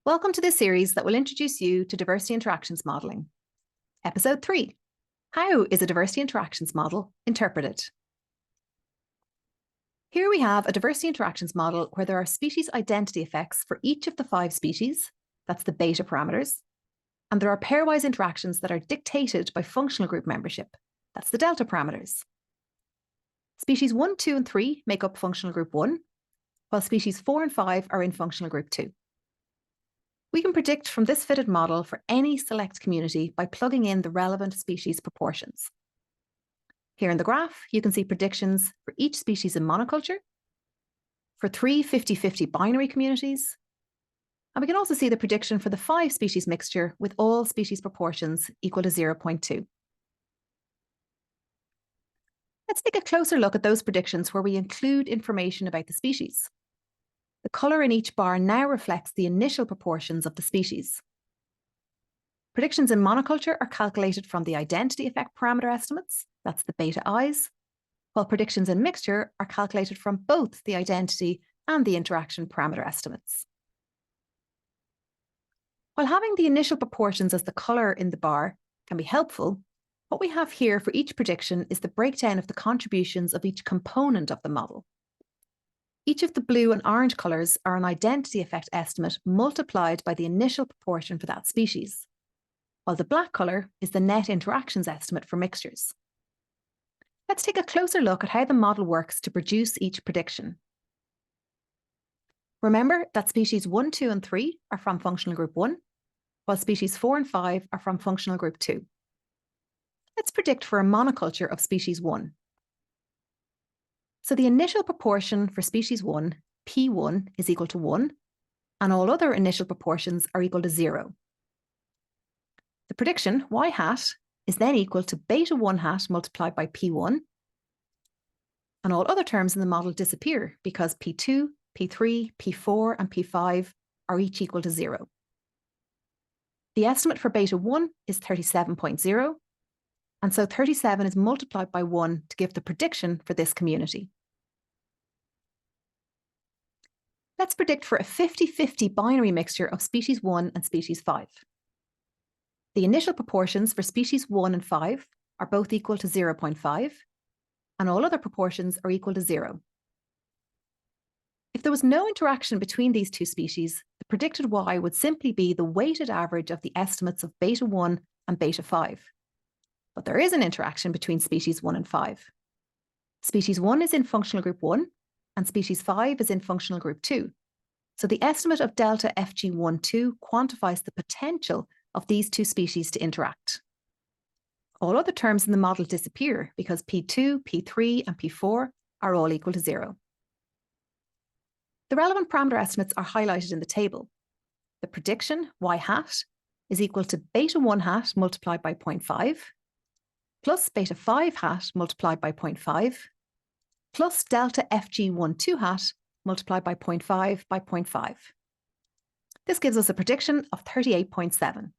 Welcome to this series that will introduce you to diversity interactions modelling. Episode 3, how is a diversity interactions model interpreted? Here we have a diversity interactions model where there are species identity effects for each of the 5 species, that's the beta parameters, and there are pairwise interactions that are dictated by functional group membership, that's the delta parameters. Species 1, 2, and 3 make up functional group 1, while species 4 and 5 are in functional group 2. We can predict from this fitted model for any select community by plugging in the relevant species proportions. Here in the graph, you can see predictions for each species in monoculture, for 3 50-50 binary communities, and we can also see the prediction for the 5 species mixture with all species proportions equal to 0.2. Let's take a closer look at those predictions where we include information about the species. The colour in each bar now reflects the initial proportions of the species. Predictions in monoculture are calculated from the identity effect parameter estimates, that's the beta i's, while predictions in mixture are calculated from both the identity and the interaction parameter estimates. While having the initial proportions as the colour in the bar can be helpful, what we have here for each prediction is the breakdown of the contributions of each component of the model. Each of the blue and orange colours are an identity effect estimate multiplied by the initial proportion for that species, while the black colour is the net interactions estimate for mixtures. Let's take a closer look at how the model works to produce each prediction. Remember that species 1, 2, and 3 are from functional group 1, while species 4 and 5 are from functional group 2. Let's predict for a monoculture of species 1. So the initial proportion for species 1, P1, is equal to 1, and all other initial proportions are equal to 0. The prediction, y hat, is then equal to beta 1 hat multiplied by P1, and all other terms in the model disappear because P2, P3, P4, and P5 are each equal to 0. The estimate for beta 1 is 37.0, and so 37 is multiplied by 1 to give the prediction for this community. Let's predict for a 50-50 binary mixture of species 1 and species 5. The initial proportions for species 1 and 5 are both equal to 0.5, and all other proportions are equal to 0. If there was no interaction between these two species, the predicted y would simply be the weighted average of the estimates of beta 1 and beta 5. But there is an interaction between species 1 and 5. Species 1 is in functional group 1, and species 5 is in functional group 2. So the estimate of delta FG12 quantifies the potential of these two species to interact. All other terms in the model disappear because P2, P3, and P4 are all equal to 0. The relevant parameter estimates are highlighted in the table. The prediction, y hat, is equal to beta 1 hat multiplied by 0.5, plus beta 5 hat multiplied by 0.5, plus delta FG12 hat multiplied by 0.5 by 0.5. This gives us a prediction of 38.7.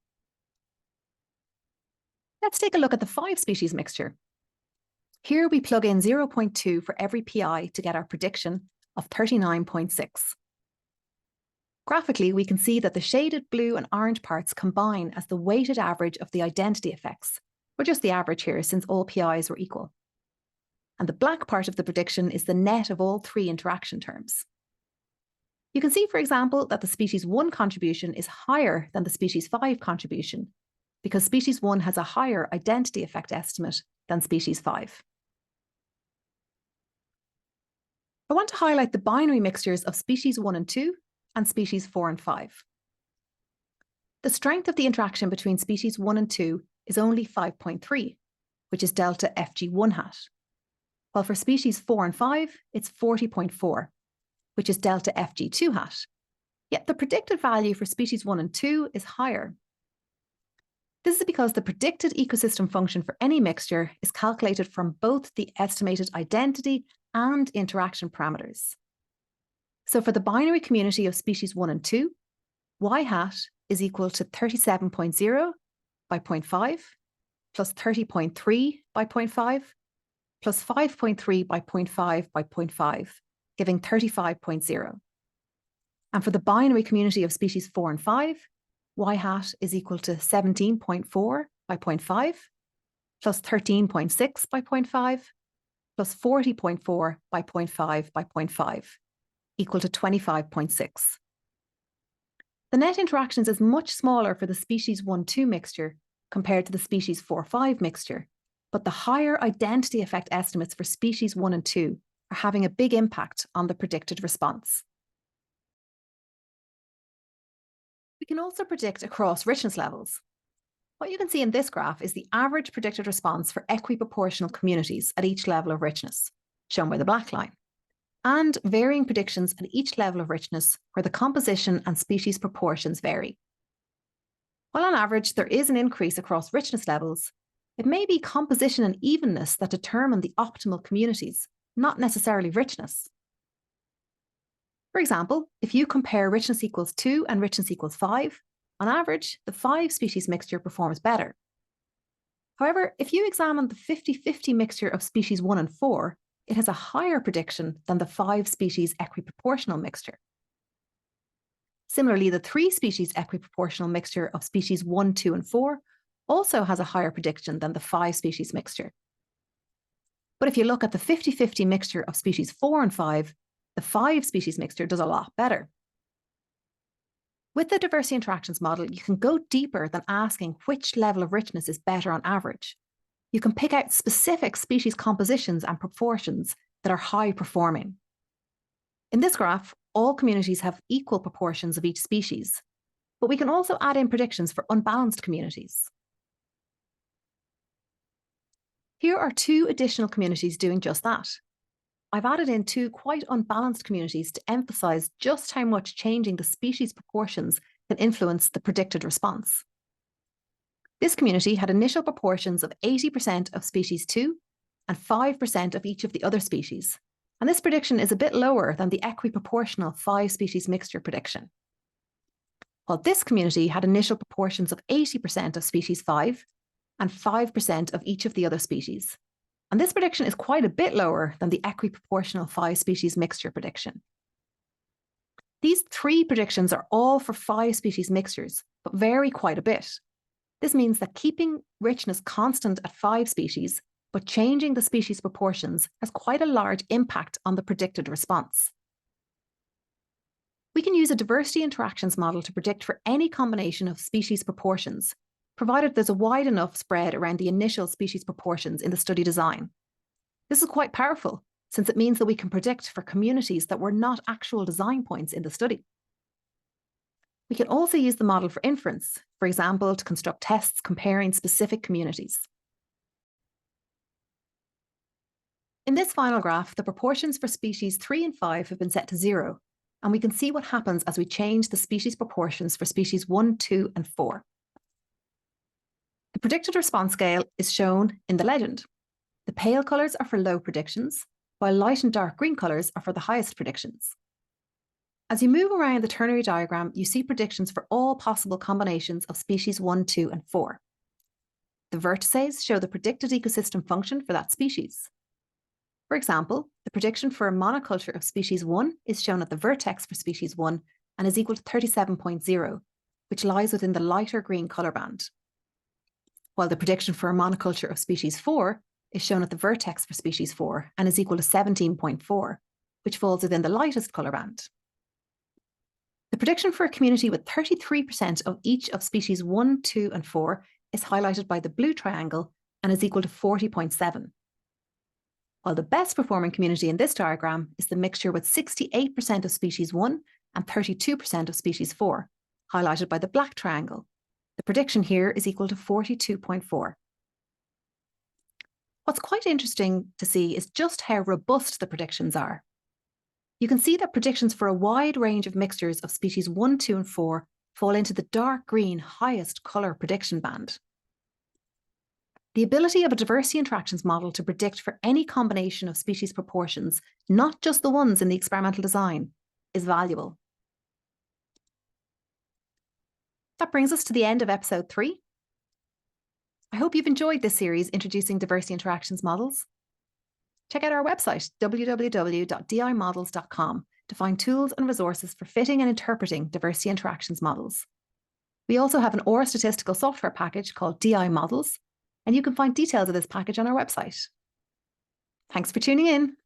Let's take a look at the 5 species mixture. Here we plug in 0.2 for every pi to get our prediction of 39.6. Graphically, we can see that the shaded blue and orange parts combine as the weighted average of the identity effects, or just the average here since all pi's were equal. And the black part of the prediction is the net of all 3 interaction terms. You can see, for example, that the species 1 contribution is higher than the species 5 contribution because species 1 has a higher identity effect estimate than species 5. I want to highlight the binary mixtures of species 1 and 2 and species 4 and 5. The strength of the interaction between species 1 and 2 is only 5.3, which is delta FG1 hat, while for species 4 and 5, it's 40.4, which is delta FG2 hat. Yet the predicted value for species 1 and 2 is higher. This is because the predicted ecosystem function for any mixture is calculated from both the estimated identity and interaction parameters. So for the binary community of species 1 and 2, y hat is equal to 37.0 by 0.5, plus 30.3 by 0.5, plus 5.3 by 0.5 by 0.5, giving 35.0. And for the binary community of species 4 and 5, y hat is equal to 17.4 by 0.5 plus 13.6 by 0.5 plus 40.4 by 0.5 by 0.5 equal to 25.6. The net interactions is much smaller for the species 1-2 mixture compared to the species 4-5 mixture, but the higher identity effect estimates for species 1 and 2 are having a big impact on the predicted response. We can also predict across richness levels. What you can see in this graph is the average predicted response for equiproportional communities at each level of richness, shown by the black line, and varying predictions at each level of richness where the composition and species proportions vary. While on average there is an increase across richness levels, it may be composition and evenness that determine the optimal communities, not necessarily richness. For example, if you compare richness equals 2 and richness equals 5, on average, the 5 species mixture performs better. However, if you examine the 50-50 mixture of species 1 and 4, it has a higher prediction than the 5 species equiproportional mixture. Similarly, the 3 species equiproportional mixture of species 1, 2, and 4 also has a higher prediction than the 5 species mixture. But if you look at the 50-50 mixture of species 4 and 5, the 5 species mixture does a lot better. With the diversity interactions model, you can go deeper than asking which level of richness is better on average. You can pick out specific species compositions and proportions that are high performing. In this graph, all communities have equal proportions of each species, but we can also add in predictions for unbalanced communities. Here are 2 additional communities doing just that. I've added in 2 quite unbalanced communities to emphasize just how much changing the species proportions can influence the predicted response. This community had initial proportions of 80% of species 2 and 5% of each of the other species, and this prediction is a bit lower than the equiproportional 5 species mixture prediction. While this community had initial proportions of 80% of species 5 and 5% of each of the other species, and this prediction is quite a bit lower than the equiproportional 5 species mixture prediction. These 3 predictions are all for 5 species mixtures, but vary quite a bit. This means that keeping richness constant at 5 species, but changing the species proportions has quite a large impact on the predicted response. We can use a diversity interactions model to predict for any combination of species proportions, provided there's a wide enough spread around the initial species proportions in the study design. This is quite powerful, since it means that we can predict for communities that were not actual design points in the study. We can also use the model for inference, for example, to construct tests comparing specific communities. In this final graph, the proportions for species 3 and 5 have been set to 0, and we can see what happens as we change the species proportions for species 1, 2, and 4. The predicted response scale is shown in the legend. The pale colours are for low predictions, while light and dark green colours are for the highest predictions. As you move around the ternary diagram, you see predictions for all possible combinations of species 1, 2, and 4. The vertices show the predicted ecosystem function for that species. For example, the prediction for a monoculture of species 1 is shown at the vertex for species 1 and is equal to 37.0, which lies within the lighter green colour band, while the prediction for a monoculture of species 4 is shown at the vertex for species 4 and is equal to 17.4, which falls within the lightest colour band. The prediction for a community with 33% of each of species 1, 2, and 4 is highlighted by the blue triangle and is equal to 40.7. While the best performing community in this diagram is the mixture with 68% of species 1 and 32% of species 4, highlighted by the black triangle. The prediction here is equal to 42.4. What's quite interesting to see is just how robust the predictions are. You can see that predictions for a wide range of mixtures of species 1, 2, and 4 fall into the dark green highest colour prediction band. The ability of a diversity interactions model to predict for any combination of species proportions, not just the ones in the experimental design, is valuable. That brings us to the end of episode 3. I hope you've enjoyed this series introducing diversity interactions models. Check out our website, www.dimodels.com, to find tools and resources for fitting and interpreting diversity interactions models. We also have an OR statistical software package called DI Models, and you can find details of this package on our website. Thanks for tuning in.